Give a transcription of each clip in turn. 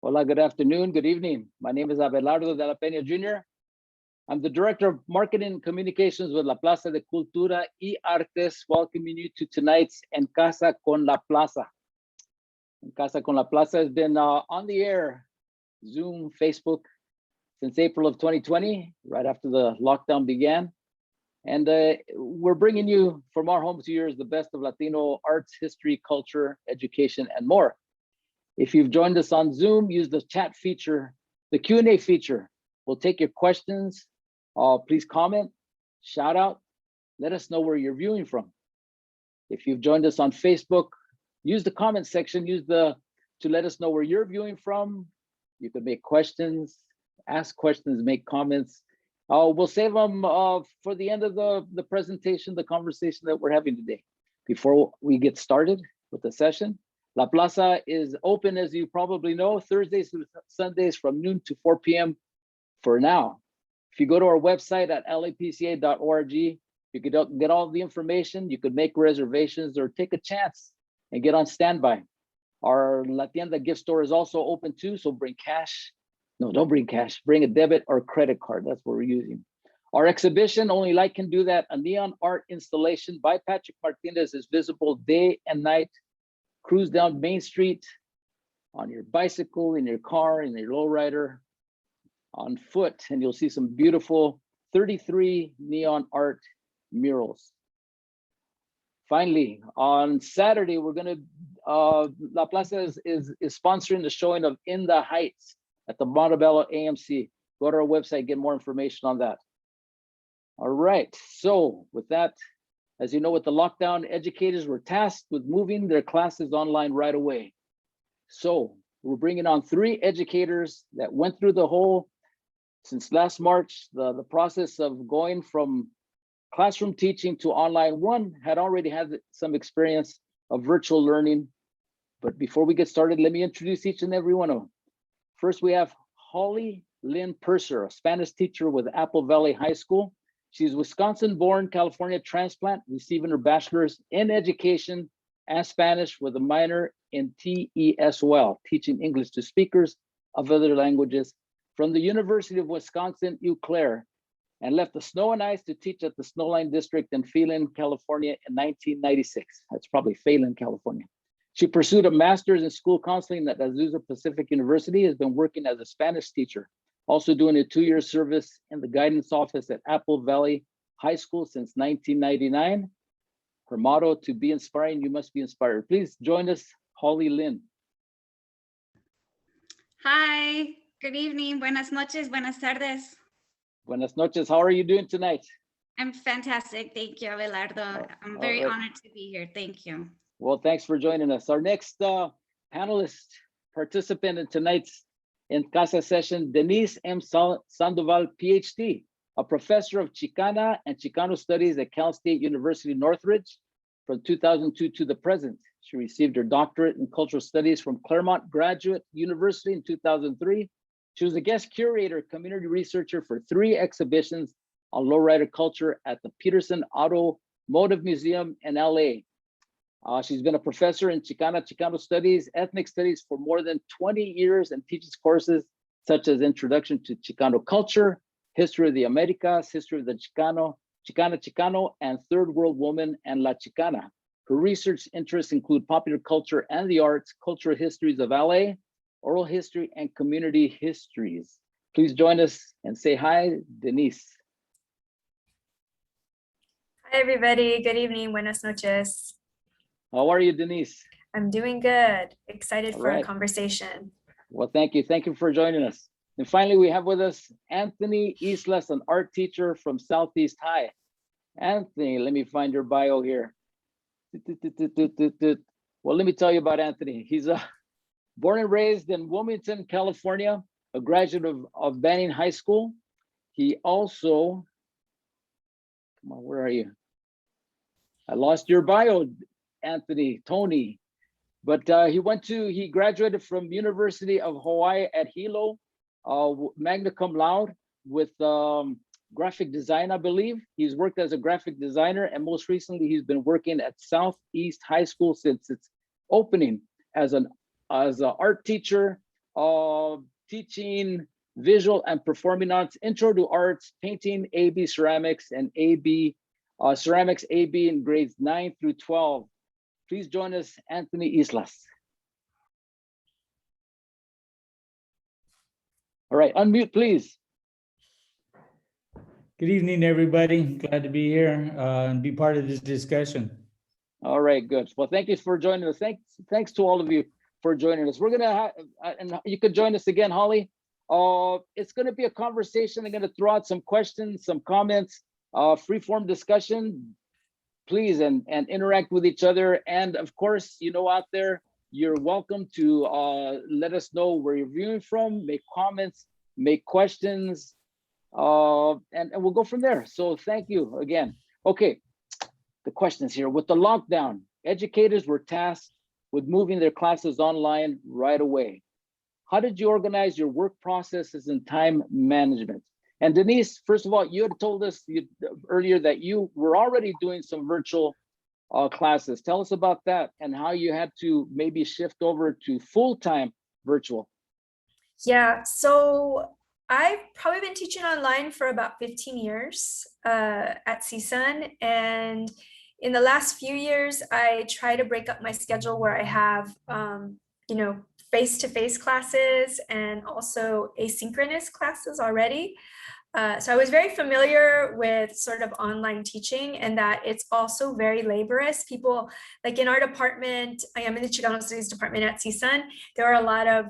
Hola, good afternoon, good evening. My name is Abelardo de la Peña Jr. I'm the Director of Marketing and Communications with La Plaza de Cultura y Artes, welcoming you to tonight's En Casa con la Plaza. En Casa con la Plaza has been on the air, Zoom, Facebook, since April of 2020, right after the lockdown began. And we're bringing you from our home to yours the best of Latino arts, history, culture, education, and more. If you've joined us on Zoom, use the chat feature, the Q&A feature. We'll take your questions. Please comment, shout out, let us know where you're viewing from. If you've joined us on Facebook, use the comment section, to let us know where you're viewing from. You can make questions, ask questions, make comments. We'll save them for the end of the presentation, the conversation that we're having today. Before we get started with the session, La Plaza is open, as you probably know, Thursdays to Sundays from noon to 4 p.m. for now. If you go to our website at lapca.org, you could get all the information, you could make reservations or take a chance and get on standby. Our La Tienda gift store is also open too, so bring cash. No, don't bring cash, bring a debit or credit card, that's what we're using. Our exhibition, Only Light Can Do That, a neon art installation by Patrick Martinez, is visible day and night. Cruise down Main Street on your bicycle, in your car, in your lowrider, on foot, and you'll see some beautiful 33 neon art murals. Finally, on Saturday, we're gonna, La Plaza is sponsoring the showing of In the Heights at the Montebello AMC. Go to our website, get more information on that. All right, so with that, as you know, with the lockdown, educators were tasked with moving their classes online right away. So we're bringing on 3 educators that went through the whole, since last March, the process of going from classroom teaching to online. One had already had some experience of virtual learning. But before we get started, let me introduce each and every one of them. First, we have Holly Lynn Purser, a Spanish teacher with Apple Valley High School. She's Wisconsin-born, California transplant, receiving her bachelor's in education and Spanish with a minor in TESOL, teaching English to speakers of other languages, from the University of Wisconsin, Eau Claire, and left the snow and ice to teach at the Snowline District in Phelan, California in 1996. That's probably Phelan, California. She pursued a master's in school counseling at Azusa Pacific University, has been working as a Spanish teacher, also doing a 2-year service in the guidance office at Apple Valley High School since 1999. Her motto, to be inspiring, you must be inspired. Please join us, Holly Lynn. Hi, good evening, buenas noches, buenas tardes. Buenas noches, how are you doing tonight? I'm fantastic, thank you, Abelardo. I'm very honored to be here, thank you. Well, thanks for joining us. Our next panelist participant in tonight's En Casa session, Denise M Sandoval PhD, a professor of Chicana and Chicano studies at Cal State University, Northridge from 2002 to the present. She received her doctorate in cultural studies from Claremont Graduate University in 2003. She was a guest curator, community researcher for 3 exhibitions on lowrider culture at the Peterson Automotive Museum in LA. She's been a professor in Chicano studies, ethnic studies for more than 20 years and teaches courses such as Introduction to Chicano Culture, History of the Americas, History of the Chicano, and Third World Woman and La Chicana. Her research interests include popular culture and the arts, cultural histories of LA, oral history, and community histories. Please join us and say hi, Denise. Hi, everybody. Good evening. Buenas noches. How are you, Denise? I'm doing good. Excited for a conversation. Well, thank you. Thank you for joining us. And finally, we have with us Anthony Islas, an art teacher from Southeast High. Anthony, let me find your bio here. Well, let me tell you about Anthony. He's born and raised in Wilmington, California, a graduate of Banning High School. He also, come on, where are you? I lost your bio, Anthony, Tony. But he graduated from University of Hawaii at Hilo, magna cum laude with graphic design, I believe. He's worked as a graphic designer, and most recently he's been working at Southeast High School since its opening as an art teacher, teaching visual and performing arts, intro to arts, painting, AB ceramics, and AB ceramics AB in grades 9 through 12. Please join us, Anthony Islas. All right, unmute, please. Good evening, everybody. Glad to be here and be part of this discussion. All right, good. Well, thank you for joining us. Thanks to all of you for joining us. We're gonna have, and you could join us again, Holly. It's gonna be a conversation. I'm gonna throw out some questions, some comments, free-form discussion, please, and interact with each other. And of course, out there, you're welcome to let us know where you're viewing from, make comments, make questions, and we'll go from there. So thank you again. Okay, the questions here. With the lockdown, educators were tasked with moving their classes online right away. How did you organize your work processes and time management? And Denise, first of all, you had told us earlier that you were already doing some virtual classes. Tell us about that and how you had to maybe shift over to full-time virtual. Yeah, so I've probably been teaching online for about 15 years at CSUN. And in the last few years, I try to break up my schedule where I have, face-to-face classes and also asynchronous classes already. So I was very familiar with sort of online teaching and that it's also very laborious. People, like in our department, I am in the Chicano Studies department at CSUN, there are a lot of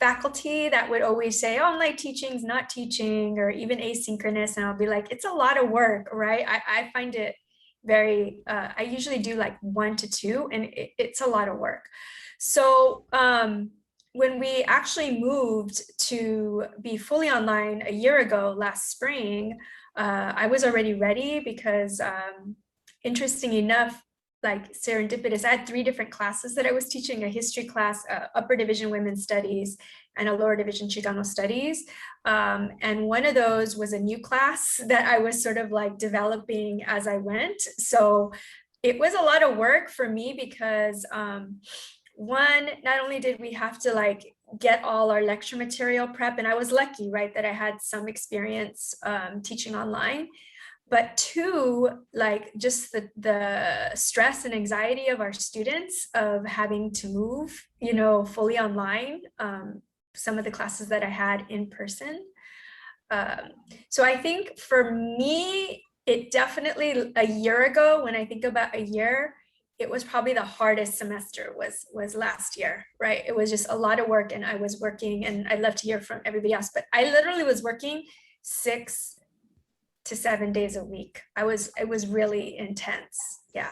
faculty that would always say, oh, online teaching is not teaching, or even asynchronous. And I'll be like, it's a lot of work, right? I find it very, I usually do like 1 to 2 and it's a lot of work. So when we actually moved to be fully online a year ago, last spring, I was already ready because interesting enough, like serendipitous, I had 3 different classes that I was teaching: a history class, upper division women's studies, and a lower division Chicano studies. And one of those was a new class that I was sort of like developing as I went. So it was a lot of work for me because one, not only did we have to like get all our lecture material prep, and I was lucky, right, that I had some experience teaching online. But 2, like just the stress and anxiety of our students of having to move, fully online, some of the classes that I had in person. So I think for me, it definitely, a year ago, when I think about a year, it was probably the hardest semester was last year, right? It was just a lot of work and I was working, and I'd love to hear from everybody else, but I literally was working 6 to 7 days a week. It was really intense. Yeah.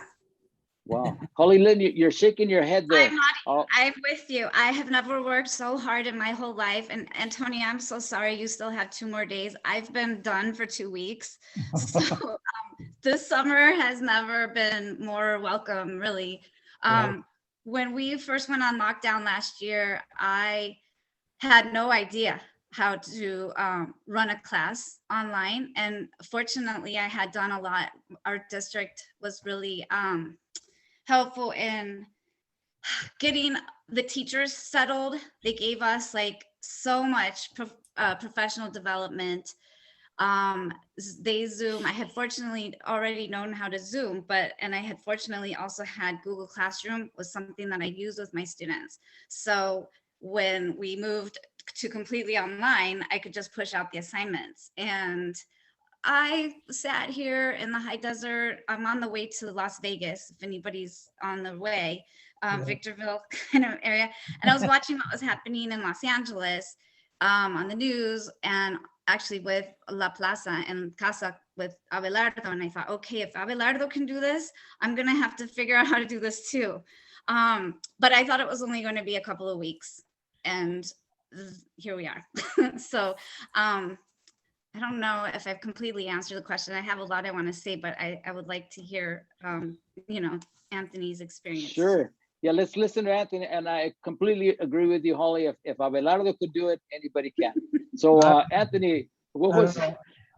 Wow. Holly, Lynn, you're shaking your head there. I'm with you. I have never worked so hard in my whole life. And Tony, I'm so sorry you still have 2 more days. I've been done for 2 weeks. So this summer has never been more welcome, really. When we first went on lockdown last year, I had no idea how to run a class online. And fortunately, I had done a lot. Our district was really helpful in getting the teachers settled. They gave us like so much professional development. They Zoom. I had fortunately already known how to Zoom, and I had fortunately also had Google Classroom was something that I used with my students. So when we moved to completely online, I could just push out the assignments. And I sat here in the high desert. I'm on the way to Las Vegas, if anybody's on the way, Victorville kind of area. And I was watching what was happening in Los Angeles on the news, and actually with La Plaza and Casa with Abelardo. And I thought, okay, if Abelardo can do this, I'm gonna have to figure out how to do this too. But I thought it was only going to be a couple of weeks, and here we are. So I don't know if I've completely answered the question. I have a lot I want to say, but I would like to hear, Anthony's experience. Sure. Yeah, let's listen to Anthony. And I completely agree with you, Holly. If Abelardo could do it, anybody can. So Anthony, what was...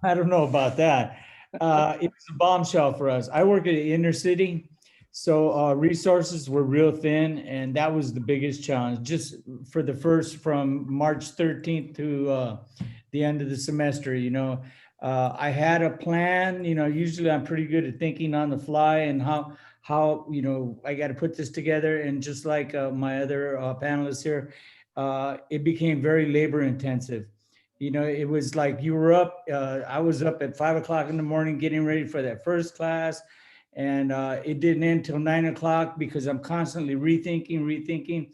I don't know about that. It was a bombshell for us. I work at the inner city. So resources were real thin, and that was the biggest challenge. Just for the first, from March 13th to the end of the semester, I had a plan. Usually I'm pretty good at thinking on the fly and how I got to put this together. And just like my other panelists here, it became very labor intensive. It was like you were up, I was up at 5 o'clock in the morning getting ready for that first class. And it didn't end till 9 o'clock because I'm constantly rethinking.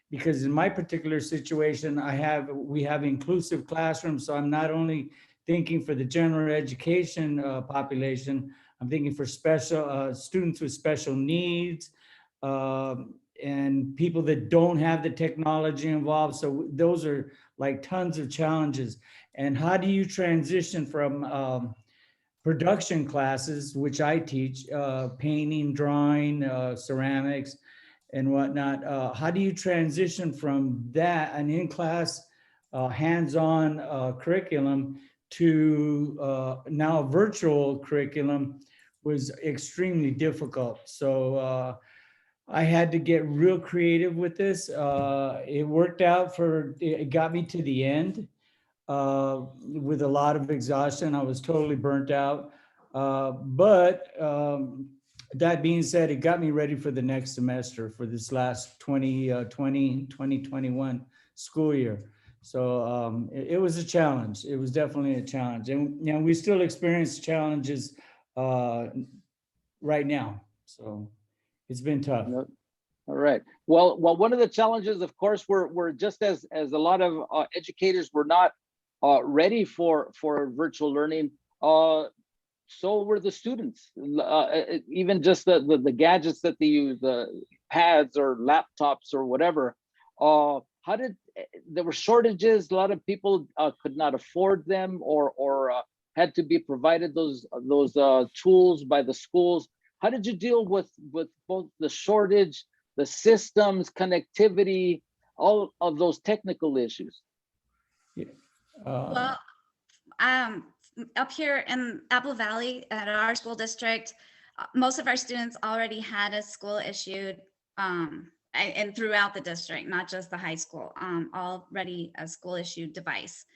Because in my particular situation, we have inclusive classrooms. So I'm not only thinking for the general education population, I'm thinking for special students with special needs and people that don't have the technology involved. So those are like tons of challenges. And how do you transition from production classes, which I teach, painting, drawing, ceramics, and whatnot. How do you transition from that, an in-class, hands-on curriculum to now a virtual curriculum was extremely difficult. So I had to get real creative with this. It worked out it got me to the end. With a lot of exhaustion. I was totally burnt out. But that being said, it got me ready for the next semester for this last 2021 school year. So it was a challenge. It was definitely a challenge. And we still experience challenges right now. So it's been tough. All right. Well, one of the challenges, of course, we're just as a lot of educators were not ready for virtual learning. So were the students. Even just the gadgets that they use, the pads or laptops or whatever. There were shortages. A lot of people could not afford them or had to be provided those tools by the schools. How did you deal with both the shortage, the systems, connectivity, all of those technical issues? Well, up here in Apple Valley at our school district, most of our students already had a school issued, and throughout the district, not just the high school, already a school issued device.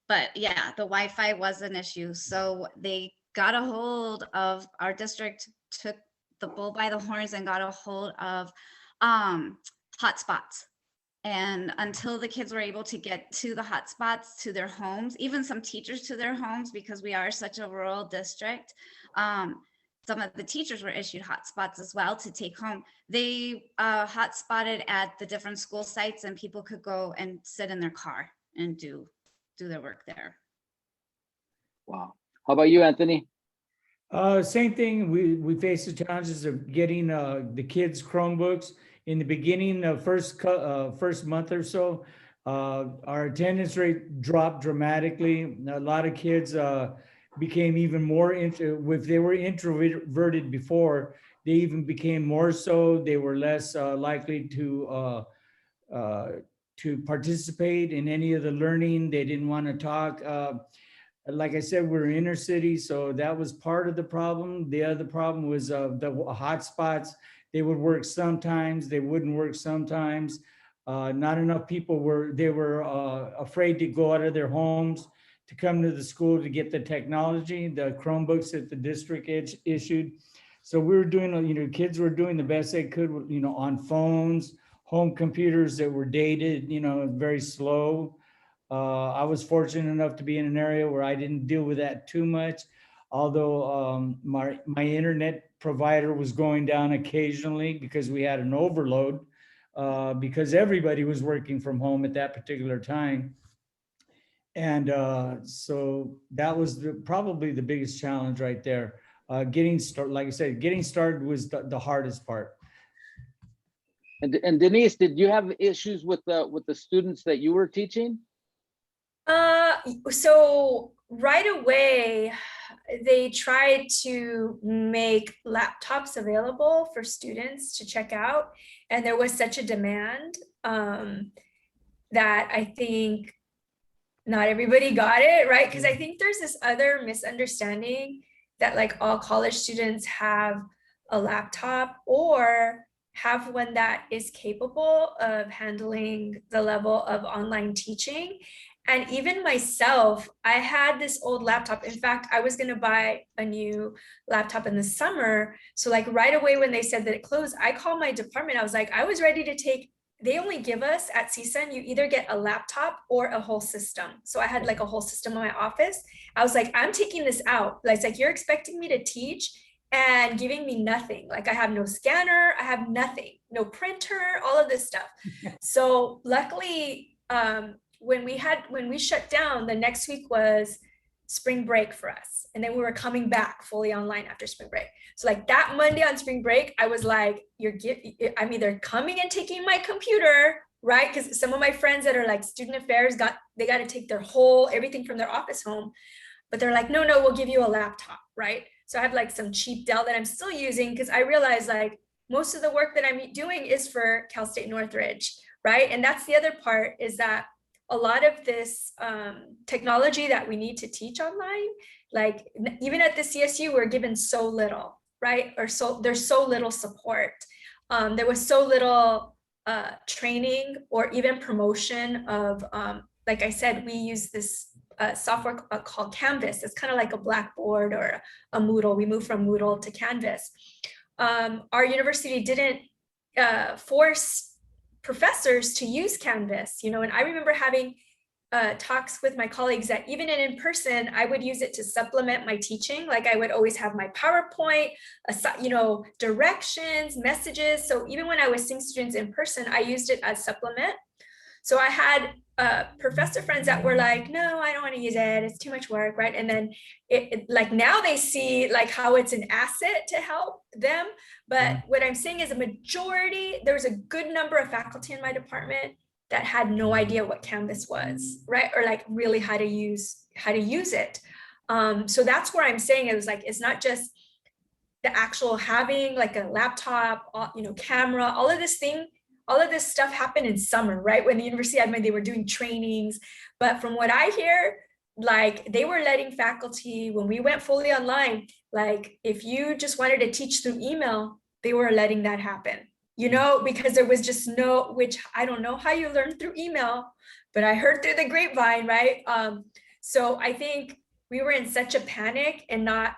But yeah, the Wi-Fi was an issue. So they got a hold of, our district took the bull by the horns and got a hold of hotspots. And until the kids were able to get to the hotspots, to their homes, even some teachers to their homes, because we are such a rural district, some of the teachers were issued hotspots as well to take home. They hotspotted at the different school sites, and people could go and sit in their car and do their work there. Wow. How about you, Anthony? Same thing. We faced the challenges of getting the kids Chromebooks. In the beginning, first month or so, our attendance rate dropped dramatically. A lot of kids became even more if they were introverted before, they even became more so. They were less likely to participate in any of the learning. They didn't want to talk. Like I said, we're inner city, so that was part of the problem. The other problem was the hotspots. They would work sometimes, they wouldn't work sometimes. Not enough people were afraid to go out of their homes to come to the school to get the technology, the Chromebooks that the district issued. So we were doing, kids were doing the best they could, on phones, home computers that were dated, very slow. I was fortunate enough to be in an area where I didn't deal with that too much. Although my internet provider was going down occasionally because we had an overload because everybody was working from home at that particular time. And so that was probably the biggest challenge right there. Getting started was the hardest part. And Denise, did you have issues with the students that you were teaching? So right away, they tried to make laptops available for students to check out. And there was such a demand that I think not everybody got it, right? Because I think there's this other misunderstanding that like all college students have a laptop or have one that is capable of handling the level of online teaching. And even myself, I had this old laptop. In fact, I was going to buy a new laptop in the summer. So like right away when they said that it closed, I called my department. I was like, I was ready to take, they only give us at CSUN, you either get a laptop or a whole system. So I had like a whole system in my office. I was like, I'm taking this out. It's like, you're expecting me to teach and giving me nothing. Like I have no scanner, I have nothing, no printer, all of this stuff. So luckily, when we shut down, the next week was spring break for us. And then we were coming back fully online after spring break. So like that Monday on spring break, I was like, I'm either coming and taking my computer, right? Because some of my friends that are like student affairs they got to take their everything from their office home. But they're like, no, we'll give you a laptop, right? So I have like some cheap Dell that I'm still using because I realized like most of the work that I'm doing is for Cal State Northridge, right? And that's the other part, is that a lot of this technology that we need to teach online, like even at the CSU, we're given so little, right? Or so there's so little support. There was so little training or even promotion of, like I said, we use this software called Canvas. It's kind of like a Blackboard or a Moodle. We moved from Moodle to Canvas. Our university didn't force professors to use Canvas, and I remember having talks with my colleagues that even in person, I would use it to supplement my teaching. Like I would always have my PowerPoint, directions, messages. So even when I was seeing students in person, I used it as supplement. So I had professor friends that were like, no, I don't want to use it. It's too much work, right? And then like now they see like how it's an asset to help them. But what I'm saying is there was a good number of faculty in my department that had no idea what Canvas was, right? Or like really how to use it. So that's where I'm saying it was like, it's not just the actual having like a laptop, camera, all of this stuff happened in summer, right? When the university they were doing trainings. But from what I hear, like they were letting faculty, when we went fully online, like if you just wanted to teach through email, they were letting that happen, because there was just which I don't know how you learn through email, but I heard through the grapevine, right? So I think we were in such a panic and not,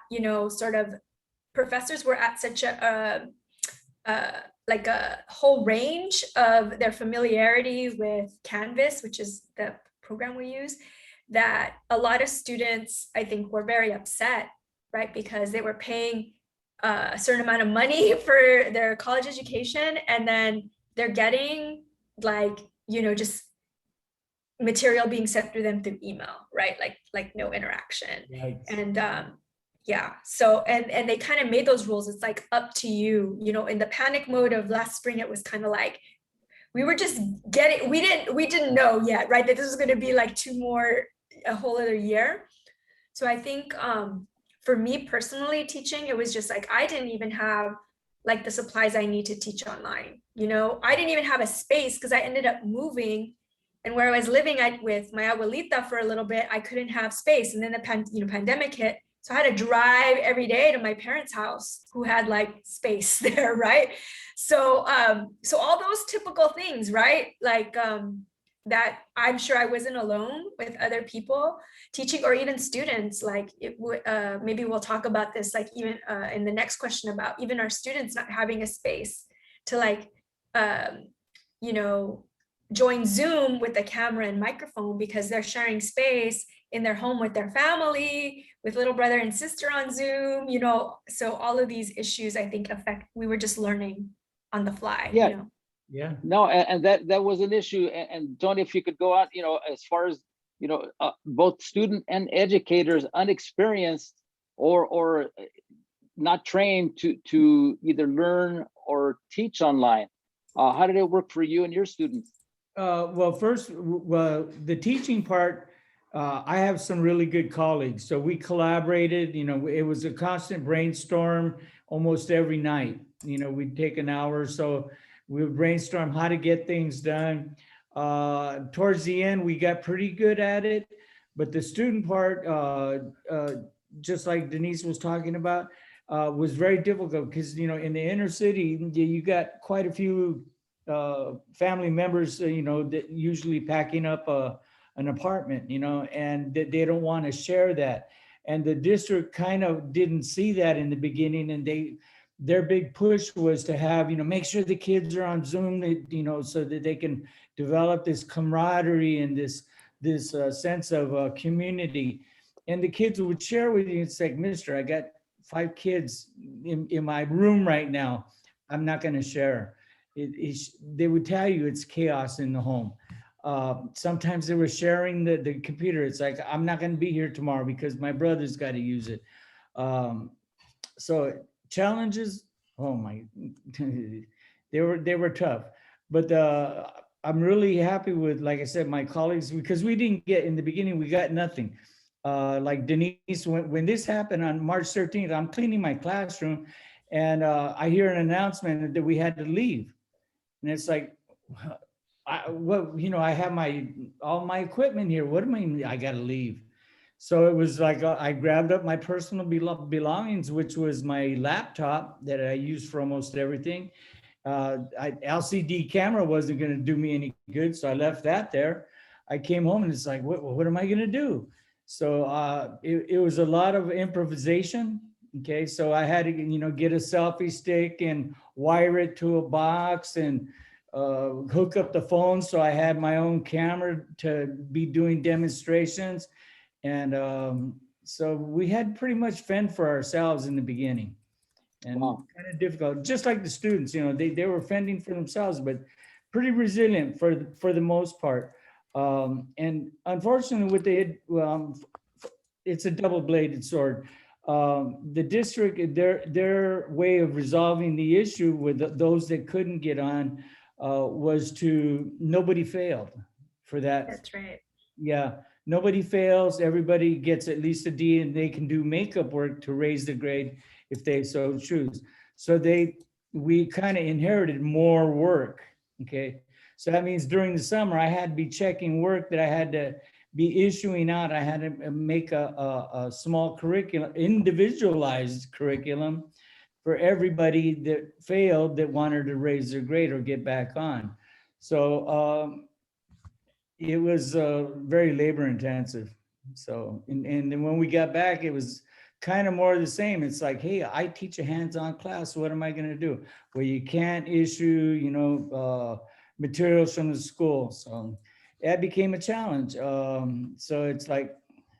sort of professors were at such a whole range of their familiarity with Canvas, which is the program we use, that a lot of students, I think, were very upset, right? Because they were paying a certain amount of money for their college education, and then they're getting just material being sent through them through email, right? Like no interaction. Right. And yeah, so and they kind of made those rules. It's like up to you, in the panic mode of last spring, it was kind of like we were just we didn't know yet, right, that this was going to be like a whole other year. So I think for me personally teaching, it was just like I didn't even have like the supplies I need to teach online. I didn't even have a space because I ended up moving, and where I was living with my abuelita for a little bit, I couldn't have space, and then the pandemic hit. So I had to drive every day to my parents' house, who had like space there, right? So so all those typical things, right? Like that I'm sure I wasn't alone with other people teaching, or even students. Like maybe we'll talk about this, like even in the next question, about even our students not having a space to like, join Zoom with a camera and microphone because they're sharing space in their home with their family, with little brother and sister on Zoom, so all of these issues, I think, we were just learning on the fly. Yeah. Yeah. No, and that was an issue. And Tony, if you could go on, as far as, both student and educators unexperienced or not trained to either learn or teach online. How did it work for you and your students? Well, first, the teaching part, I have some really good colleagues. So we collaborated, it was a constant brainstorm almost every night. We'd take an hour or so, we would brainstorm how to get things done. Towards the end, we got pretty good at it. But the student part, just like Denise was talking about, was very difficult because, you know, in the inner city, you got quite a few family members, you know, that usually packing up an apartment, you know, and they don't want to share that. And the district kind of didn't see that in the beginning, and their big push was to have, you know, make sure the kids are on Zoom, you know, so that they can develop this camaraderie and this sense of community. And the kids would share with you, it's like, Mister, I got 5 kids in my room right now. I'm not going to share. They would tell you it's chaos in the home. Sometimes they were sharing the computer. It's like, I'm not going to be here tomorrow because my brother's got to use it. So challenges, oh my, they were tough. But I'm really happy with, like I said, my colleagues, because we didn't get, in the beginning, we got nothing. Like Denise, when this happened on March 13th, I'm cleaning my classroom and I hear an announcement that we had to leave. And it's like, you know, I have all my equipment here. What do I mean I got to leave? So it was like, I grabbed up my personal belongings, which was my laptop that I use for almost everything. LCD camera wasn't going to do me any good. So I left that there. I came home and it's like, what am I going to do? So it was a lot of improvisation. Okay. So I had to, you know, get a selfie stick and wire it to a box and hook up the phone. So I had my own camera to be doing demonstrations. And so we had pretty much fend for ourselves in the beginning. And Wow. kind of difficult, just like the students, you know, they were fending for themselves, but pretty resilient for the most part. And unfortunately, what they had, it's a double-bladed sword. The district, their way of resolving the issue with those that couldn't get on was to, nobody failed for that. That's right. Yeah, nobody fails. Everybody gets at least a D, and they can do makeup work to raise the grade if they so choose. So we kind of inherited more work. Okay, so that means during the summer I had to be checking work that I had to be issuing out. I had to make a small curriculum, individualized curriculum for everybody that failed that wanted to raise their grade or get back on. So it was very labor intensive. So, and then when we got back, it was kind of more of the same. It's like, hey, I teach a hands-on class. What am I going to do? Well, you can't issue, you know, materials from the school. So that became a challenge. So it's like,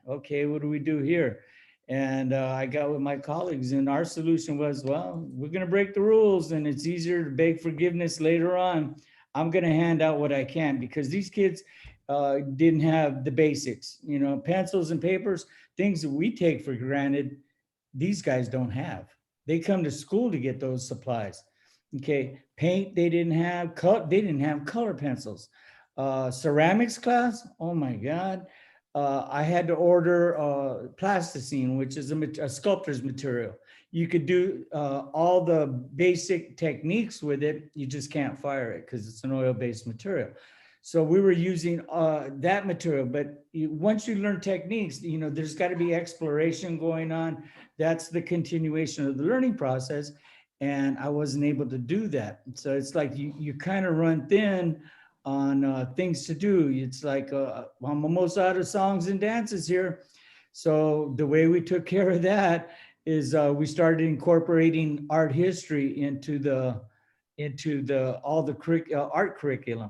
okay, what do we do here? And I got with my colleagues, and our solution was, well, we're going to break the rules, and it's easier to beg forgiveness later on. I'm going to hand out what I can, because these kids didn't have the basics, you know, pencils and papers, things that we take for granted. These guys don't have. They come to school to get those supplies. Okay, paint they didn't have. They didn't have color pencils. Ceramics class, oh my God. I had to order plasticine, which is a sculptor's material. You could do all the basic techniques with it. You just can't fire it because it's an oil-based material. So we were using that material, but once you learn techniques, you know, there's got to be exploration going on. That's the continuation of the learning process. And I wasn't able to do that. So it's like you kind of run thin on things to do. It's like I'm almost out of songs and dances here. So the way we took care of that is we started incorporating art history into all the art curriculum.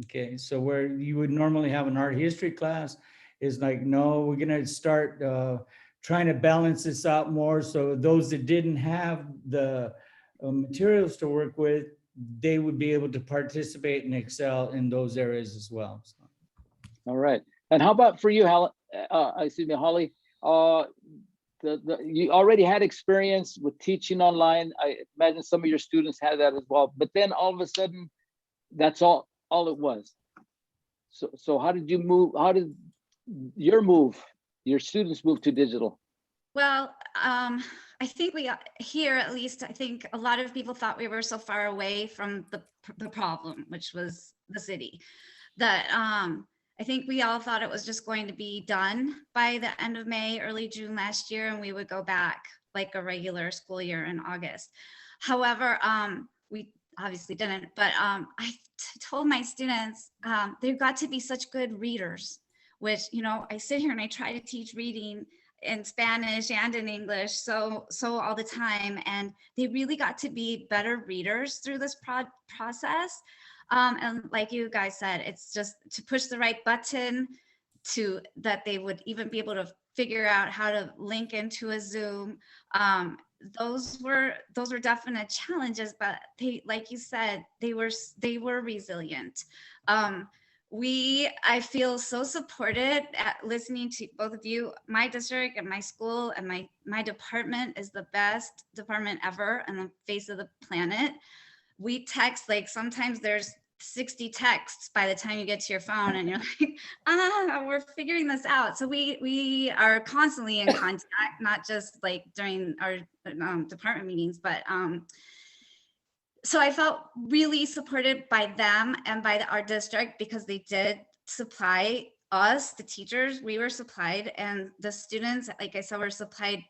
Okay, so where you would normally have an art history class is like, no, we're gonna start trying to balance this out more. So those that didn't have the materials to work with, they would be able to participate and excel in those areas as well. So. All right. And how about for you, Holly? You already had experience with teaching online. I imagine some of your students had that as well. But then all of a sudden, that's all it was. So how did you move? How did your students move to digital? Well, I think here, at least, I think a lot of people thought we were so far away from the problem, which was the city, that I think we all thought it was just going to be done by the end of May, early June last year, and we would go back like a regular school year in August. However, we obviously didn't, but I told my students they've got to be such good readers, which, you know, I sit here and I try to teach reading in Spanish and in English so all the time, and they really got to be better readers through this process. And like you guys said, it's just to push the right button, to that they would even be able to figure out how to link into a Zoom. Those were definite challenges, but they, like you said, they were resilient. I feel so supported at listening to both of you. My district and my school and my department is the best department ever on the face of the planet. We text, like sometimes there's 60 texts by the time you get to your phone and you're like, we're figuring this out. So we are constantly in contact, not just like during our department meetings, but so I felt really supported by them and by our district, because they did supply us, the teachers, we were supplied, and the students, like I said, were supplied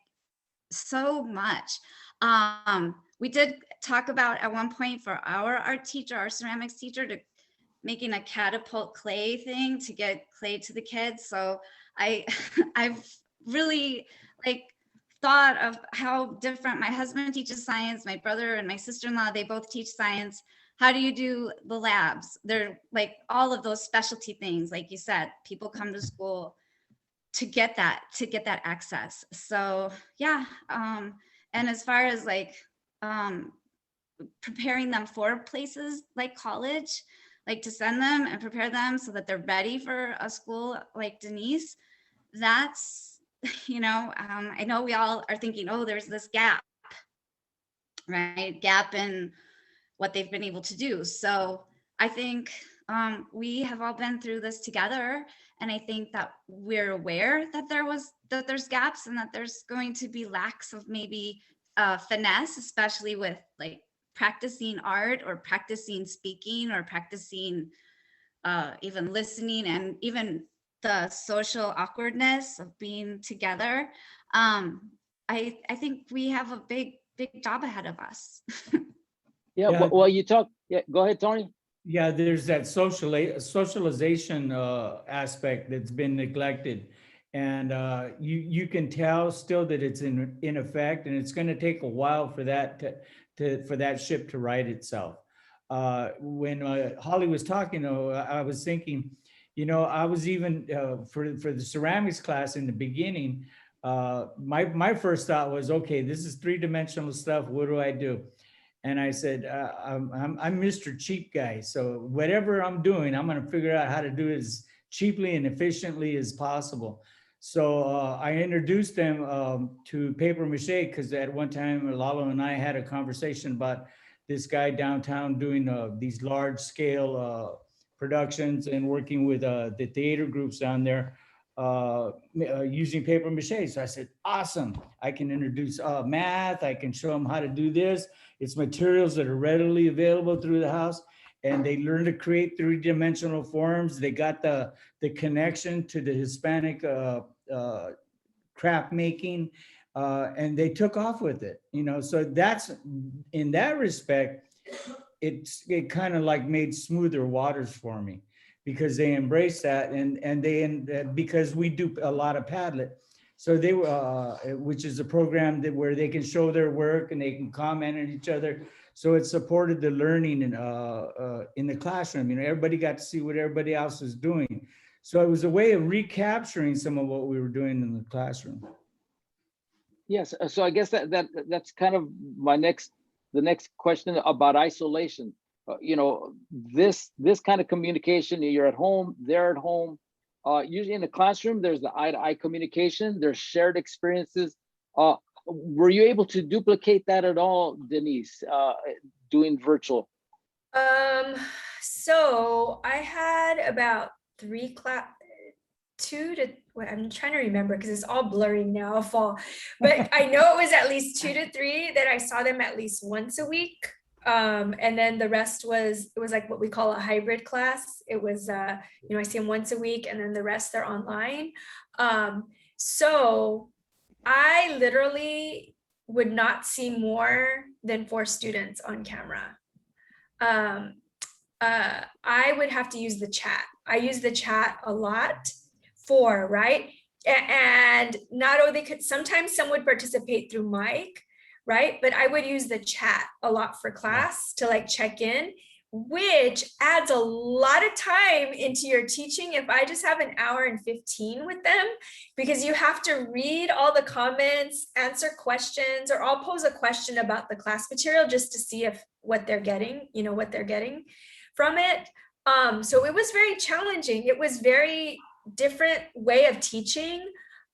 so much. We did talk about at one point for our art teacher, our ceramics teacher, to making a catapult clay thing to get clay to the kids. So I've really like thought of how different. My husband teaches science, my brother and my sister-in-law, they both teach science. How do you do the labs? They're like all of those specialty things, like you said, people come to school to get that access. So yeah, and as far as like preparing them for places like college, like to send them and prepare them so that they're ready for a school like Denise, that's, you know, I know we all are thinking, oh, there's this gap, right? Gap in what they've been able to do. So I think we have all been through this together. And I think that we're aware that there's gaps and that there's going to be lacks of maybe finesse, especially with like practicing art or practicing speaking or practicing even listening, and even the social awkwardness of being together. I think we have a big job ahead of us. Yeah, Yeah. well, you talk, yeah, go ahead, Tony. Yeah, there's that socialization aspect that's been neglected. And you can tell still that it's in effect, and it's going to take a while for that for that ship to right itself. When Holly was talking, I was thinking, I was even for the ceramics class in the beginning, my first thought was, okay, this is 3-dimensional stuff. What do I do? And I said, I'm Mr. Cheap Guy. So whatever I'm doing, I'm going to figure out how to do it as cheaply and efficiently as possible. So I introduced them to paper mache, because at one time, Lalo and I had a conversation about this guy downtown doing these large scale productions and working with the theater groups down there using paper mache. So I said, awesome. I can introduce math. I can show them how to do this. It's materials that are readily available through the house, and they learn to create 3-dimensional forms. They got the connection to the Hispanic craft making, and they took off with it. So that's, in that respect, it kind of like made smoother waters for me, because they embrace that, and because we do a lot of Padlet. So they were, which is a program where they can show their work and they can comment on each other. So it supported the learning in the classroom. Everybody got to see what everybody else is doing. So it was a way of recapturing some of what we were doing in the classroom. Yes, so I guess that's kind of the next question about isolation. This kind of communication, you're at home, they're at home. Usually in the classroom, there's the eye-to-eye communication, there's shared experiences. Were you able to duplicate that at all, Denise, doing virtual? So I had about 2 to, I'm trying to remember because it's all blurry now, fall. But I know it was at least 2 to 3 that I saw them at least once a week. And then the rest it was like what we call a hybrid class. It was, I see them once a week, and then the rest they're online. So I literally would not see more than 4 students on camera. I would have to use the chat. I use the chat a lot for, right? And not only could, sometimes some would participate through mic, right? But I would use the chat a lot for class to like check in, which adds a lot of time into your teaching if I just have an hour and 15 with them, because you have to read all the comments, answer questions, or I'll pose a question about the class material just to see if what they're getting, you know, what they're getting from it. So it was very challenging. It was very different way of teaching.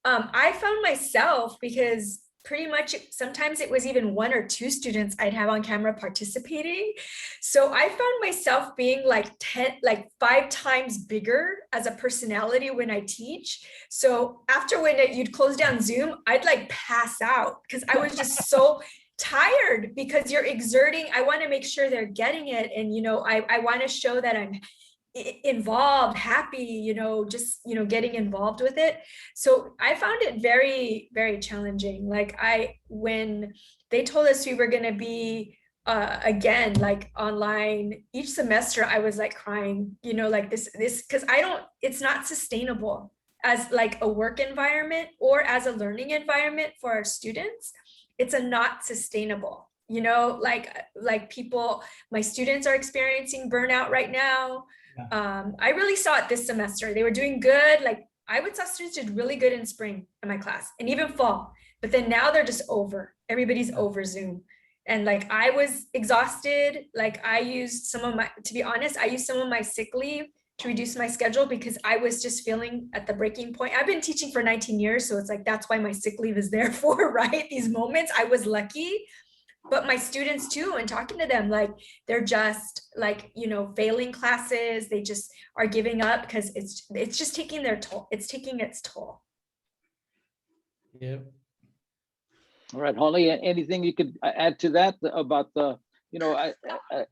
I found myself, because pretty much sometimes it was even 1 or 2 students I'd have on camera participating. So I found myself being like 5 times bigger as a personality when I teach. So after when you'd close down Zoom, I'd like pass out because I was just so tired, because you're exerting. I want to make sure they're getting it. And, you know, I want to show that I'm involved, happy, you know, just, you know, getting involved with it. So I found it very, very challenging. Like when they told us we were going to be again, like online each semester, I was like crying, you know, like this, because it's not sustainable as like a work environment or as a learning environment for our students. It's not sustainable, you know, like people, my students are experiencing burnout right now. I really saw it this semester. They were doing good. Like I would saw students did really good in spring in my class and even fall, but then now they're just over. Everybody's over Zoom. And like, I was exhausted. Like I used some of my, to be honest, I used some of my sick leave to reduce my schedule because I was just feeling at the breaking point. I've been teaching for 19 years. So it's like, that's why my sick leave is there for, right? These moments, I was lucky. But my students too, and talking to them, like they're just like, you know, failing classes. They just are giving up because it's just taking their toll. It's taking its toll. Yep. All right, Holly, anything you could add to that about the, you know,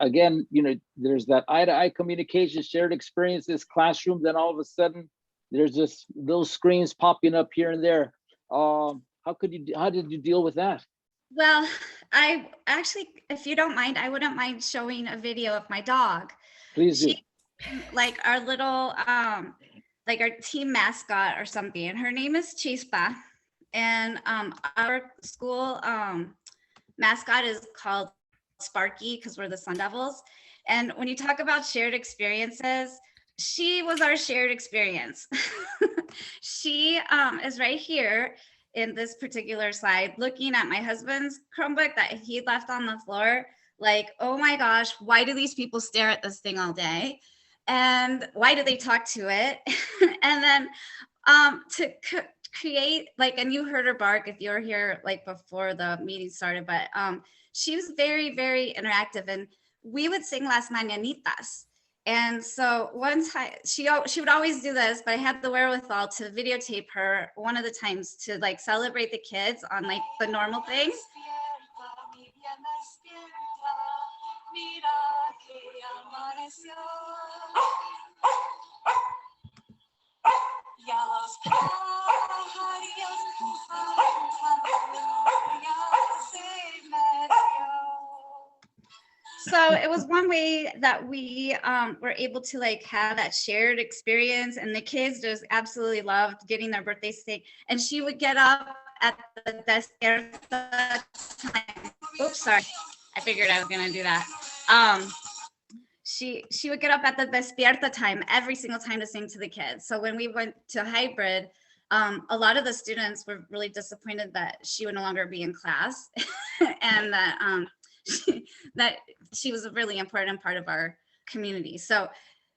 again, you know, there's that eye-to-eye communication, shared experiences, classroom, then all of a sudden there's just little screens popping up here and there. How did you deal with that? Well, I actually, if you don't mind, I wouldn't mind showing a video of my dog. Please do. Like our little, like our team mascot or something. And her name is Chispa. And our school mascot is called Sparky because we're the Sun Devils. And when you talk about shared experiences, she was our shared experience. She is right here in this particular slide, looking at my husband's Chromebook that he left on the floor, like, oh my gosh, why do these people stare at this thing all day? And why do they talk to it? And then to create, like, and you heard her bark if you were here like before the meeting started, but she was very, very interactive, and we would sing Las Mañanitas. And so one time she would always do this, but I had the wherewithal to videotape her one of the times to like celebrate the kids on like the normal things. So it was one way that we were able to like have that shared experience, and the kids just absolutely loved getting their birthday steak. And she would get up at the despierta time. Oops, sorry. I figured I was gonna do that. She would get up at the despierta time every single time to sing to the kids. So when we went to hybrid, a lot of the students were really disappointed that she would no longer be in class, and that she was a really important part of our community. So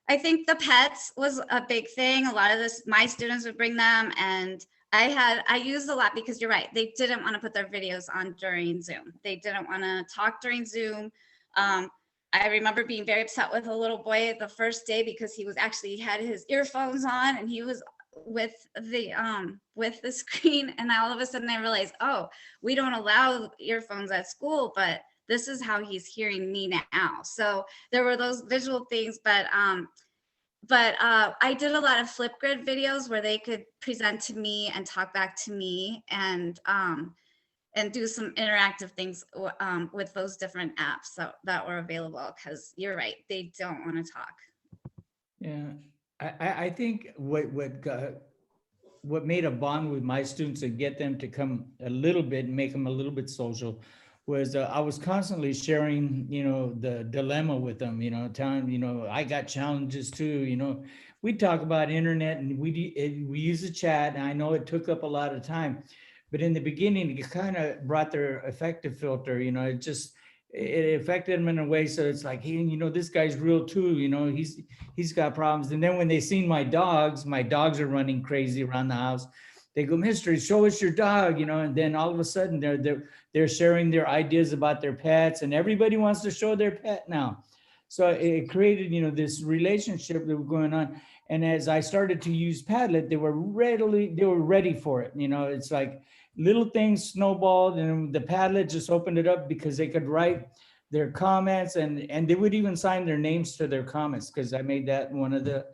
I think the pets was a big thing. A lot of this, my students would bring them, and I used a lot because you're right. They didn't want to put their videos on during Zoom. They didn't want to talk during Zoom. I remember being very upset with a little boy the first day because he had his earphones on and he was with the screen, and all of a sudden I realized, oh, we don't allow earphones at school, but this is how he's hearing me now. So there were those visual things, but I did a lot of Flipgrid videos where they could present to me and talk back to me. And and do some interactive things with those different apps that were available, because you're right, they don't want to talk. Yeah, I think what made a bond with my students and get them to come a little bit, make them a little bit social, was I was constantly sharing, the dilemma with them, telling, I got challenges too, we talk about internet and we use a chat, and I know it took up a lot of time, but in the beginning, it kind of brought their affective filter, it affected them in a way. So it's like, hey, this guy's real too, he's got problems. And then when they seen my dogs are running crazy around the house. They go, "Mister, show us your dog," and then all of a sudden they're sharing their ideas about their pets, and everybody wants to show their pet now. So it created, this relationship that was going on. And as I started to use Padlet, they were ready for it. It's like little things snowballed, and the Padlet just opened it up because they could write their comments, and they would even sign their names to their comments, because I made that one of the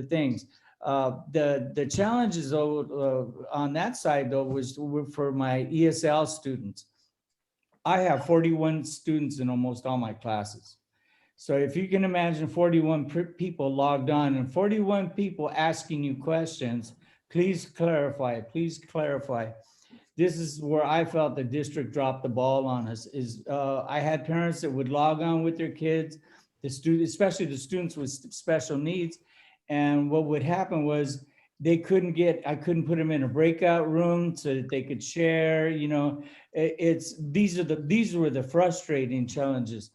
things. The challenges though on that side though were for my ESL students. I have 41 students in almost all my classes. So if you can imagine 41 people logged on and 41 people asking you questions, please clarify. This is where I felt the district dropped the ball on us. I had parents that would log on with their kids, especially the students with special needs. And what would happen was I couldn't put them in a breakout room so that they could share, these were the frustrating challenges.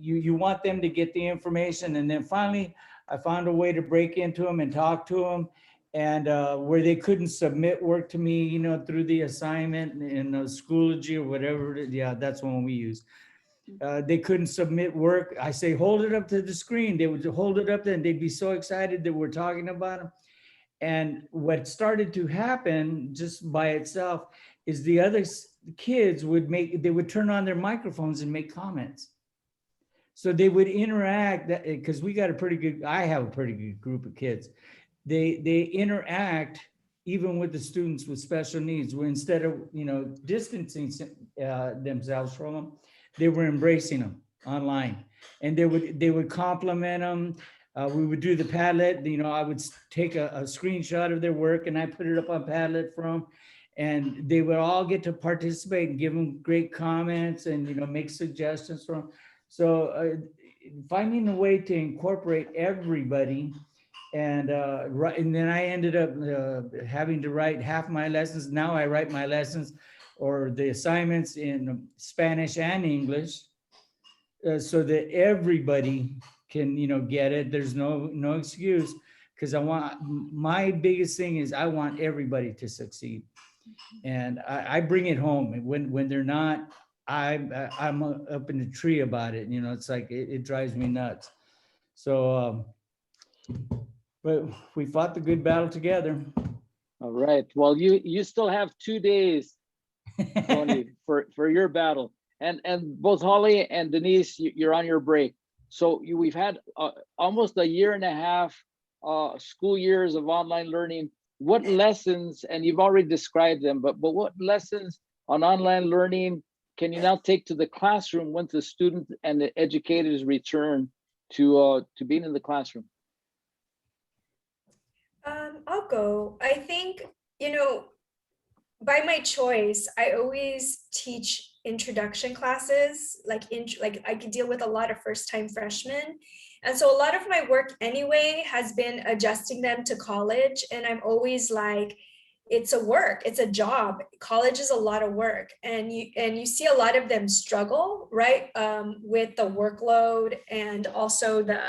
You want them to get the information, and then finally I found a way to break into them and talk to them, and where they couldn't submit work to me, through the assignment and Schoology or whatever. Yeah, that's one we use. They couldn't submit work. I say, hold it up to the screen. They would hold it up there and they'd be so excited that we're talking about them. And what started to happen just by itself is the other kids would turn on their microphones and make comments. So they would interact, because I have a pretty good group of kids. They interact even with the students with special needs, where instead of, distancing themselves from them, they were embracing them online, and they would compliment them. We would do the Padlet. I would take a screenshot of their work and I put it up on Padlet for them, and they would all get to participate and give them great comments and make suggestions for them. So finding a way to incorporate everybody, and then I ended up having to write half my lessons. Now I write my lessons or the assignments in Spanish and English, so that everybody can, get it. There's no excuse, because my biggest thing is I want everybody to succeed, and I bring it home. When they're not, I'm up in the tree about it. It's like it drives me nuts. So, but we fought the good battle together. All right. Well, you still have 2 days, Tony, for your battle, and both Holly and Denise, you're on your break. So we've had almost a year and a half school years of online learning. What lessons, and you've already described them, but what lessons on online learning can you now take to the classroom once the student and the educators return to being in the classroom? I'll go. I think, by my choice, I always teach introduction classes, like I could deal with a lot of first-time freshmen. And so a lot of my work anyway has been adjusting them to college. And I'm always like, it's a job. College is a lot of work. And you see a lot of them struggle, right? With the workload and also the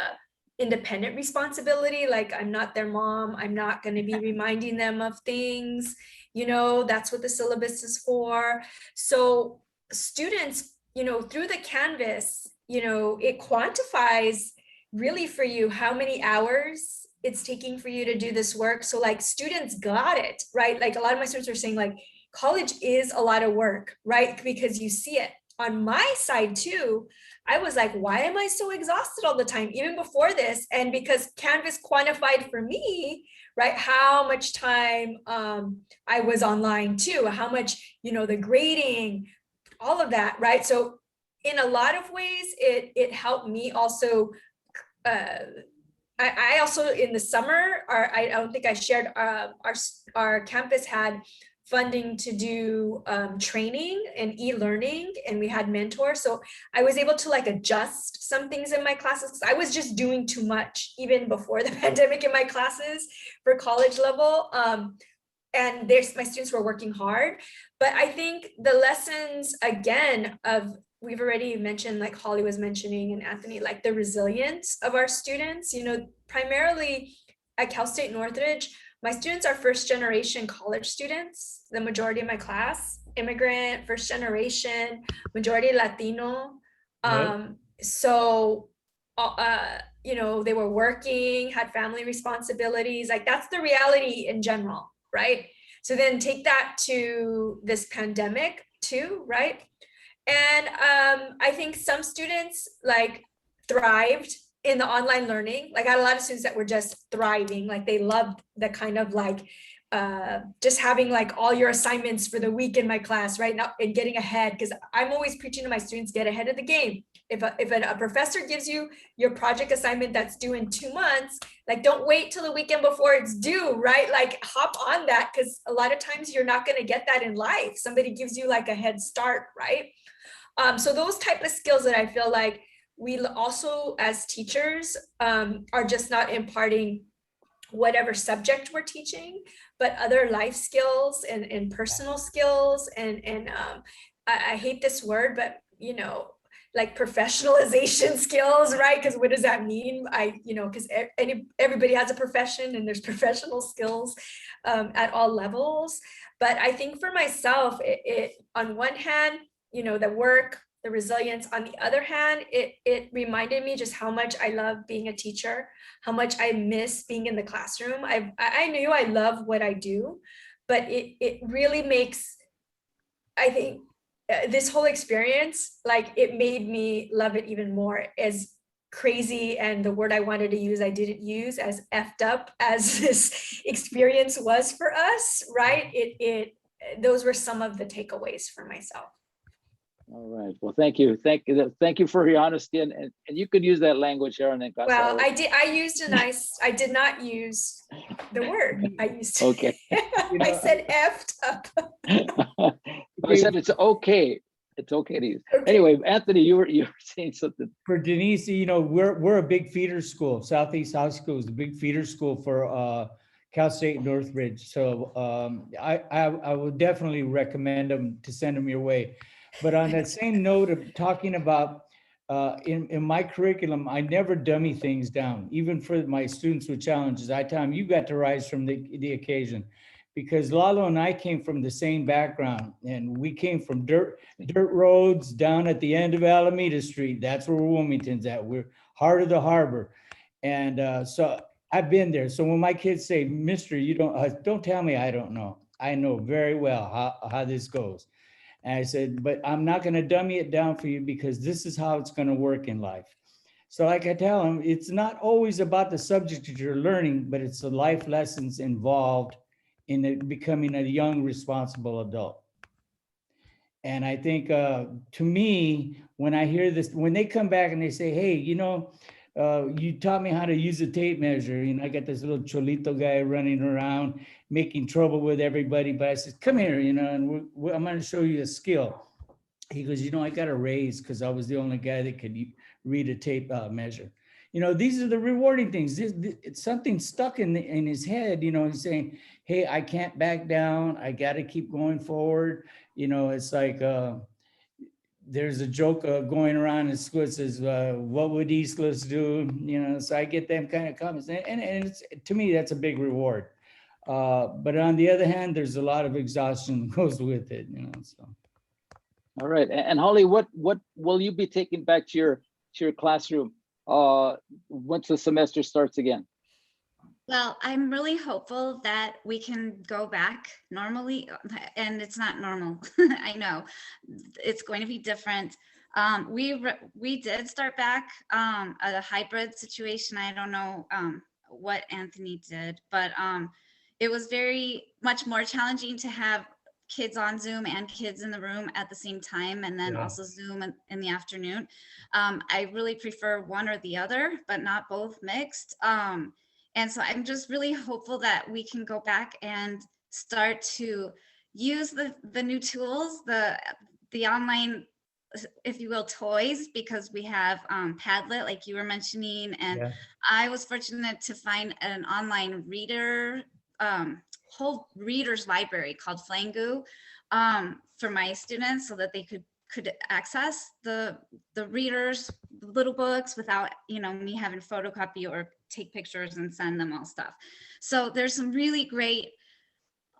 independent responsibility. Like, I'm not their mom. I'm not going to be reminding them of things. That's what the syllabus is for. So students, through the Canvas, it quantifies really for you how many hours it's taking for you to do this work. So like students got it, right? Like a lot of my students are saying like, college is a lot of work, right? Because you see it. On my side too, I was like, why am I so exhausted all the time, even before this? And because Canvas quantified for me, right? How much time I was online too, how much, the grading, all of that, right? So in a lot of ways, it helped me also. I also in the summer, I don't think I shared, our campus had funding to do training and e-learning, and we had mentors. So I was able to like adjust some things in my classes, because I was just doing too much even before the pandemic in my classes for college level. And my students were working hard. But I think the lessons, again, we've already mentioned, like Holly was mentioning and Anthony, like the resilience of our students, primarily at Cal State Northridge, my students are first generation college students, the majority of my class, immigrant, first generation, majority Latino. Yep. So, they were working, had family responsibilities, like that's the reality in general, right? So then take that to this pandemic too, right? And I think some students like thrived in the online learning. Like I had a lot of students that were just thriving, like they loved the kind of like just having like all your assignments for the week in my class right now and getting ahead, because I'm always preaching to my students, get ahead of the game. If a professor gives you your project assignment that's due in 2 months, like don't wait till the weekend before it's due, right? Like hop on that, because a lot of times you're not going to get that in life. Somebody gives you like a head start, right? So those type of skills that I feel like we also as teachers are just not imparting whatever subject we're teaching, but other life skills and personal skills and I hate this word, but like professionalization skills, right? Because what does that mean? Because everybody has a profession and there's professional skills at all levels. But I think for myself, it on one hand, the work, the resilience. On the other hand, it reminded me just how much I love being a teacher, how much I miss being in the classroom. I knew I love what I do, but it really makes, I think, this whole experience, like it made me love it even more. As crazy and the word I wanted to use, I didn't use, as effed up as this experience was for us, right? Those were some of the takeaways for myself. All right. Well, thank you. Thank you for your honesty, and you could use that language, Aaron. In casa. Well, I did. I did not use the word. I used. Okay. I said effed up. I said it's okay. It's okay to use. Okay. Anyway, Anthony, you were saying something. For Denise, we're a big feeder school. Southeast High School is a big feeder school for Cal State Northridge. So I would definitely recommend them to send them your way. But on that same note of talking about in my curriculum, I never dummy things down, even for my students with challenges. I tell them, you got to rise from the occasion, because Lalo and I came from the same background, and we came from dirt roads down at the end of Alameda Street. That's where Wilmington's at. We're heart of the harbor. And so I've been there. So when my kids say, Mister, you don't tell me I don't know. I know very well how this goes. And I said, but I'm not going to dummy it down for you, because this is how it's going to work in life. So like I tell them, it's not always about the subject that you're learning, but it's the life lessons involved in becoming a young, responsible adult. And I think to me, when I hear this, when they come back and they say, hey, you taught me how to use a tape measure. I got this little cholito guy running around making trouble with everybody. But I said, come here, and I'm going to show you a skill. He goes, I got a raise because I was the only guy that could read a tape measure. These are the rewarding things. It's something stuck in his head, he's saying, hey, I can't back down. I got to keep going forward. It's like, there's a joke going around in school that says, what would Islas do? So I get them kind of comments. And it's, to me, that's a big reward. But on the other hand, there's a lot of exhaustion that goes with it, so. All right. And Holly, what will you be taking back to your classroom once the semester starts again? Well, I'm really hopeful that we can go back normally, and it's not normal. I know it's going to be different. We did start back a hybrid situation. I don't know what Anthony did, but it was very much more challenging to have kids on Zoom and kids in the room at the same time, and then also Zoom in the afternoon. I really prefer one or the other, but not both mixed. And so I'm just really hopeful that we can go back and start to use the new tools, the online, if you will, toys, because we have Padlet, like you were mentioning, and I was fortunate to find an online reader, whole readers library called Flangu for my students, so that they could access the readers, little books, without me having to photocopy or take pictures and send them all stuff. So there's some really great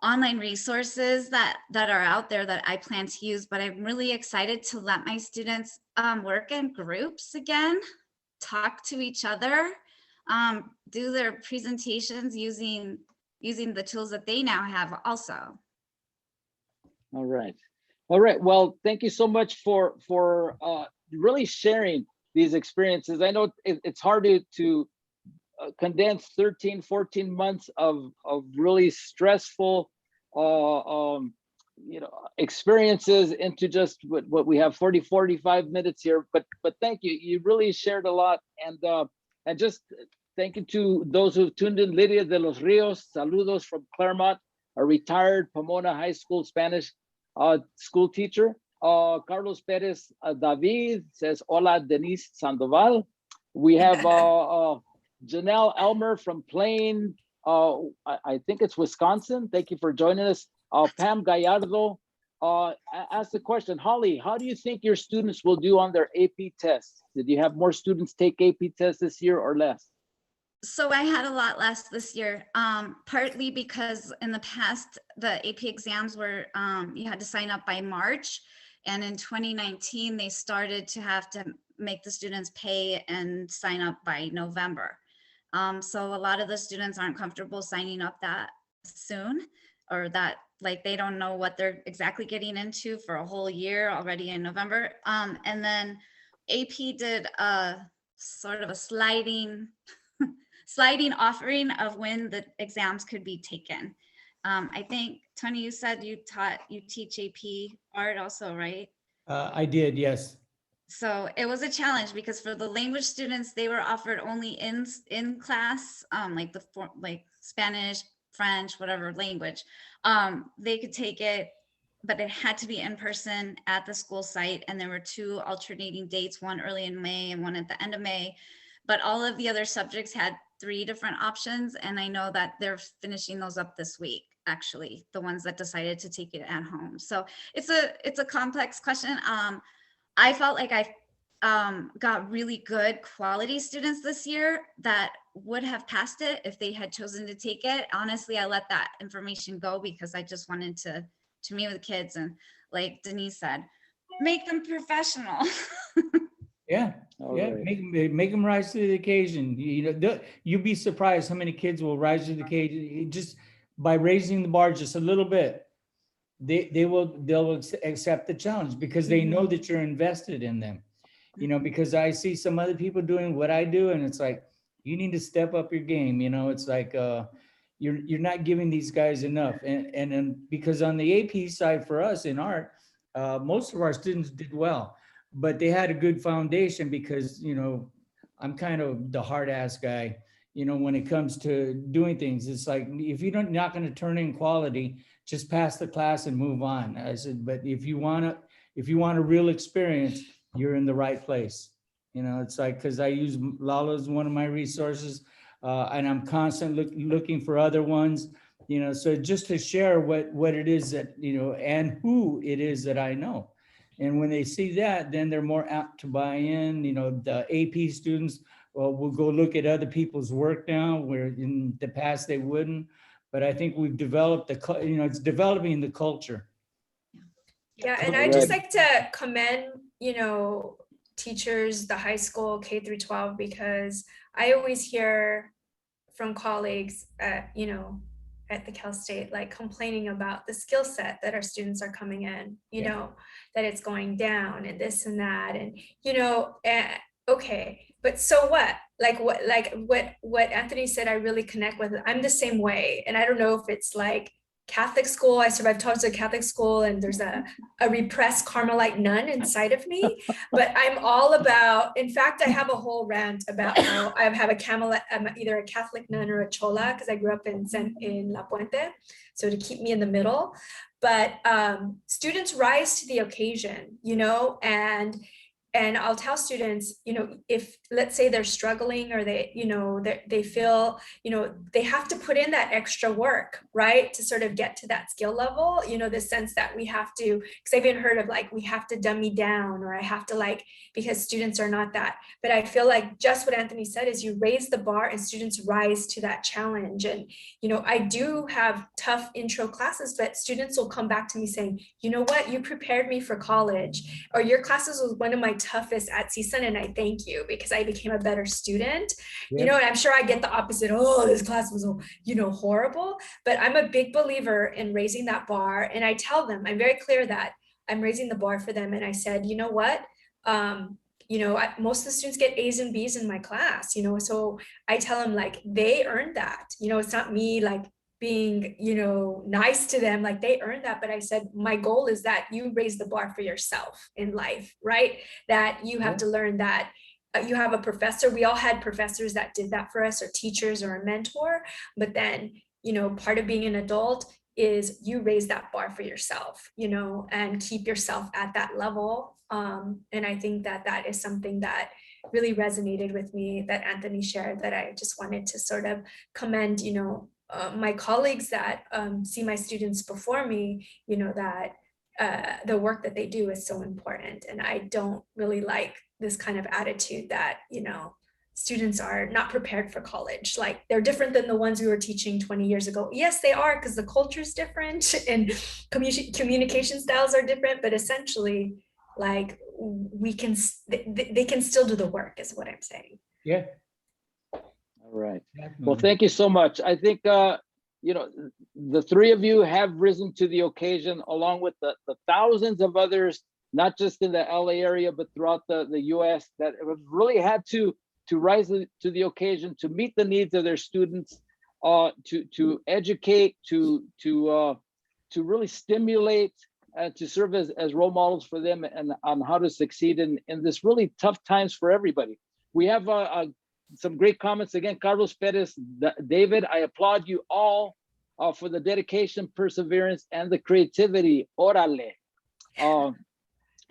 online resources that are out there that I plan to use, but I'm really excited to let my students work in groups again, talk to each other, do their presentations using the tools that they now have also. All right. All right. Well, thank you so much for really sharing these experiences. I know it's hard to condense 13, 14 months of really stressful experiences into just what we have 45 minutes here. But thank you. You really shared a lot, and just thank you to those who've tuned in. Lydia de los Rios, saludos from Claremont, a retired Pomona High School Spanish school teacher. Carlos Perez David says, hola, Denise Sandoval. We have Janelle Elmer from Plain, I think it's Wisconsin. Thank you for joining us. Pam Gallardo asked the question, Holly, how do you think your students will do on their AP tests? Did you have more students take AP tests this year or less? So I had a lot less this year, partly because in the past, the AP exams were, you had to sign up by March. And in 2019, they started to have to make the students pay and sign up by November. So a lot of the students aren't comfortable signing up that soon, or that like they don't know what they're exactly getting into for a whole year already in November. And then AP did a sort of a sliding offering of when the exams could be taken. I think, Tony, you said you teach AP art also, right? I did, yes. So it was a challenge because for the language students, they were offered only in class, like Spanish, French, whatever language. They could take it, but it had to be in person at the school site. And there were 2 alternating dates, one early in May and one at the end of May. But all of the other subjects had 3 different options. And I know that they're finishing those up this week, actually, the ones that decided to take it at home. So it's a complex question. I felt like I got really good quality students this year that would have passed it if they had chosen to take it. Honestly, I let that information go because I just wanted to meet with kids and, like Denise said, make them professional. Yeah, right. Make them rise to the occasion. You'll be surprised how many kids will rise to the occasion just by raising the bar just a little bit. They'll accept the challenge because they know that you're invested in them. Because I see some other people doing what I do, and it's like, you need to step up your game. It's like you're not giving these guys enough, and because on the AP side for us in art, most of our students did well, but they had a good foundation because I'm kind of the hard ass guy. When it comes to doing things, it's like if you're not going to turn in quality, just pass the class and move on. I said, but if you want a real experience, you're in the right place. It's like, because I use Lalo as one of my resources, and I'm constantly looking for other ones. So just to share what it is that and who it is that I know, and when they see that, then they're more apt to buy in. The AP students will go look at other people's work now, where in the past they wouldn't. But I think we've developed it's developing the culture. Yeah, and I just like to commend, teachers, the high school K through 12, because I always hear from colleagues at the Cal State, like complaining about the skill set that our students are coming in, that it's going down and this and that. And, okay, but so what? Like what Anthony said, I really connect with. I'm the same way. And I don't know if it's like Catholic school. I survived taught a Catholic school, and there's a repressed Carmelite nun inside of me. But I'm all about, in fact, I have a whole rant about how I have a Camelot, I'm either a Catholic nun or a Chola, because I grew up in La Puente. So to keep me in the middle. But students rise to the occasion, you know, and I'll tell students, you know, if let's say they're struggling or they, you know, they feel, you know, they have to put in that extra work, right? To sort of get to that skill level, you know, the sense that we have to, because I've even heard of like, we have to dummy down, or I have to like, because students are not that. But I feel like just what Anthony said is you raise the bar and students rise to that challenge. And, you know, I do have tough intro classes, but students will come back to me saying, you know what, you prepared me for college, or your classes was one of my toughest at CSUN, and I thank you because I became a better student. Yep. You know, and I'm sure I get the opposite. Oh, this class was, you know, horrible. But I'm a big believer in raising that bar, and I tell them, I'm very clear that I'm raising the bar for them. And I said, you know what? You know, most of the students get A's and B's in my class. You know, so I tell them like they earned that. You know, it's not me like being, you know, nice to them, like they earned that. But I said, my goal is that you raise the bar for yourself in life, right? That you have to learn that you have a professor. We all had professors that did that for us, or teachers or a mentor. But then, you know, part of being an adult is you raise that bar for yourself, you know, and keep yourself at that level. And I think that that is something that really resonated with me that Anthony shared, that I just wanted to sort of commend, you know, my colleagues that see my students before me, you know, that the work that they do is so important. And I don't really like this kind of attitude that, you know, students are not prepared for college. Like they're different than the ones we were teaching 20 years ago. Yes, they are, because the culture is different and communication styles are different, but essentially like we can, they can still do the work is what I'm saying. Yeah. All right. Well, thank you so much. I think, you know, the three of you have risen to the occasion, along with the thousands of others, not just in the LA area, but throughout the US, that have really had to rise to the occasion, to meet the needs of their students, to educate, to really stimulate, to serve as role models for them and on how to succeed in this really tough times for everybody. We have some great comments. Again, Carlos Perez, David, I applaud you all for the dedication, perseverance, and the creativity. Orale.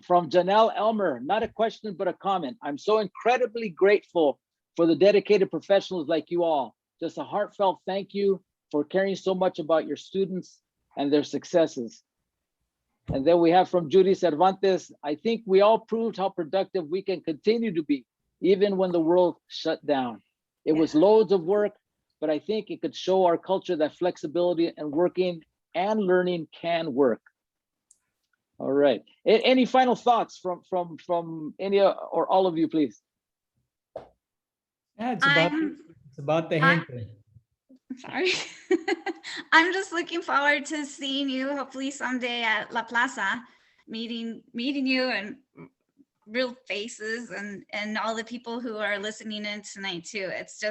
From Janelle Elmer, not a question, but a comment. I'm so incredibly grateful for the dedicated professionals like you all. Just a heartfelt thank you for caring so much about your students and their successes. And then we have from Judy Cervantes, I think we all proved how productive we can continue to be, even when the world shut down. It was loads of work, but I think it could show our culture that flexibility and working and learning can work. All right. Any final thoughts from any or all of you, please? Yeah, it's about the gente. Sorry. I'm just looking forward to seeing you hopefully someday at La Plaza, meeting you and real faces and all the people who are listening in tonight too. It's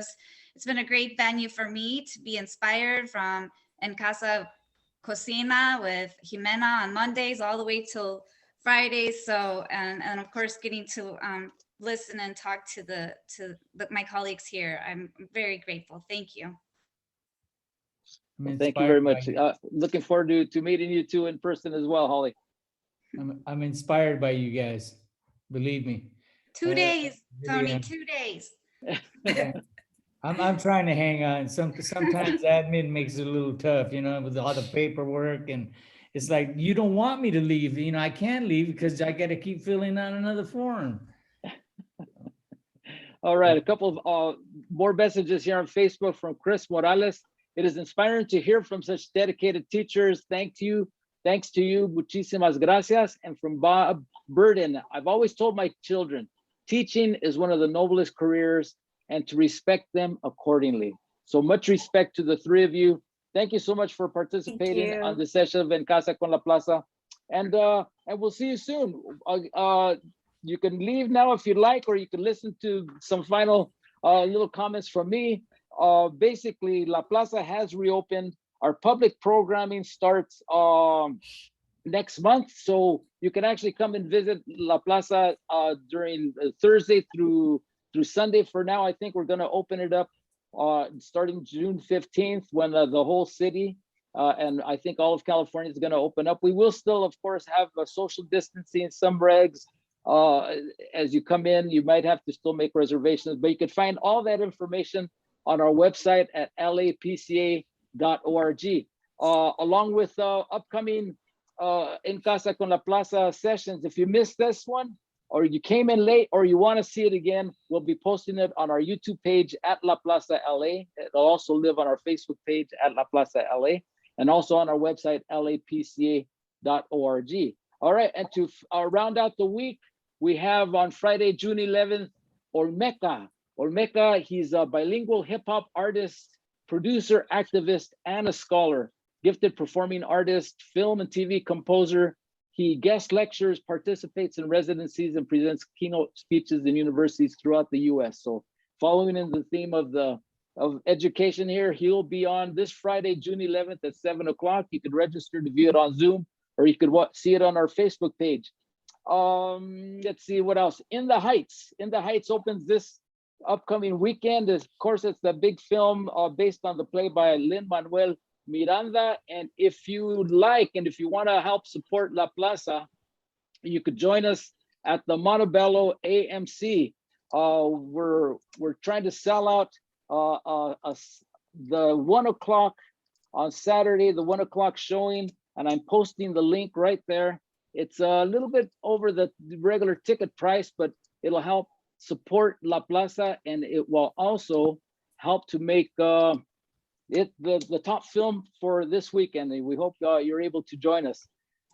been a great venue for me to be inspired from En Casa Cocina with Jimena on Mondays all the way till Fridays. So and of course getting to listen and talk to my colleagues here. I'm very grateful. Thank you. Well, thank you very much. Looking forward to meeting you two in person as well, Holly. I'm inspired by you guys. Believe me. 2 days, Tony. 2 days. I'm trying to hang on. Sometimes admin makes it a little tough, you know, with all the paperwork, and it's like, you don't want me to leave. You know, I can't leave because I got to keep filling out another form. All right, a couple of more messages here on Facebook from Chris Morales. It is inspiring to hear from such dedicated teachers. Thanks to you. Muchísimas gracias. And from Bob Burden, I've always told my children, teaching is one of the noblest careers, and to respect them accordingly. So much respect to the three of you. Thank you so much for participating on this session of En Casa con La Plaza. And we'll see you soon. you can leave now if you'd like, or you can listen to some final little comments from me. Basically, La Plaza has reopened. Our public programming starts next month, so you can actually come and visit La Plaza during Thursday through Sunday. For now, I think we're going to open it up starting June 15th, when the whole city and I think all of California is going to open up. We will still, of course, have social distancing, some regs. As you come in, you might have to still make reservations, but you can find all that information on our website at lapca.org, along with upcoming En Casa con La Plaza sessions. If you missed this one, or you came in late, or you want to see it again, we'll be posting it on our YouTube page at La Plaza LA. It'll also live on our Facebook page at La Plaza LA, and also on our website, lapca.org. All right, and to round out the week, we have on Friday, June 11th, Olmeca. Olmeca, he's a bilingual hip hop artist, producer, activist, and a scholar. Gifted performing artist, film and TV composer. He guest lectures, participates in residencies, and presents keynote speeches in universities throughout the US. So following in the theme of education here, he'll be on this Friday, June 11th at 7 o'clock. You could register to view it on Zoom, or you could see it on our Facebook page. Let's see what else. In the Heights. In the Heights opens this upcoming weekend. Of course, it's the big film based on the play by Lin-Manuel Miranda. And if you like, and if you want to help support La Plaza, you could join us at the Montebello AMC. We're trying to sell out the 1 o'clock on Saturday, the 1 o'clock showing, and I'm posting the link right there. It's a little bit over the regular ticket price, but it'll help support La Plaza, and it will also help to make it the top film for this weekend. And we hope you're able to join us.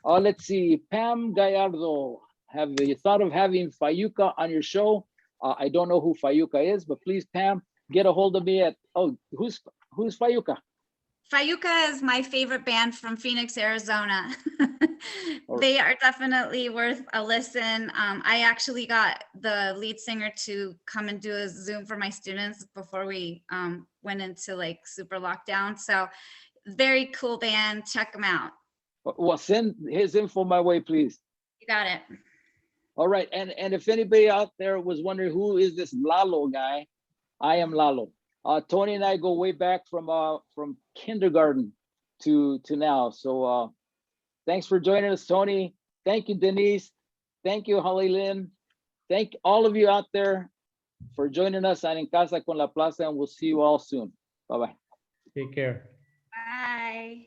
Let's see, Pam Gallardo, have you thought of having Fayuca on your show? I don't know who Fayuca is, but please, Pam, get a hold of me at, who's Fayuca? Fayuca is my favorite band from Phoenix, Arizona. They are definitely worth a listen. I actually got the lead singer to come and do a Zoom for my students before we went into like super lockdown. So very cool band. Check them out. Well, send his info my way, please. You got it. All right. And if anybody out there was wondering who is this Lalo guy, I am Lalo. Tony and I go way back from kindergarten to now. So thanks for joining us, Tony. Thank you, Denise. Thank you, Holly Lynn. Thank all of you out there for joining us on En Casa con La Plaza, and we'll see you all soon. Bye-bye. Take care. Bye.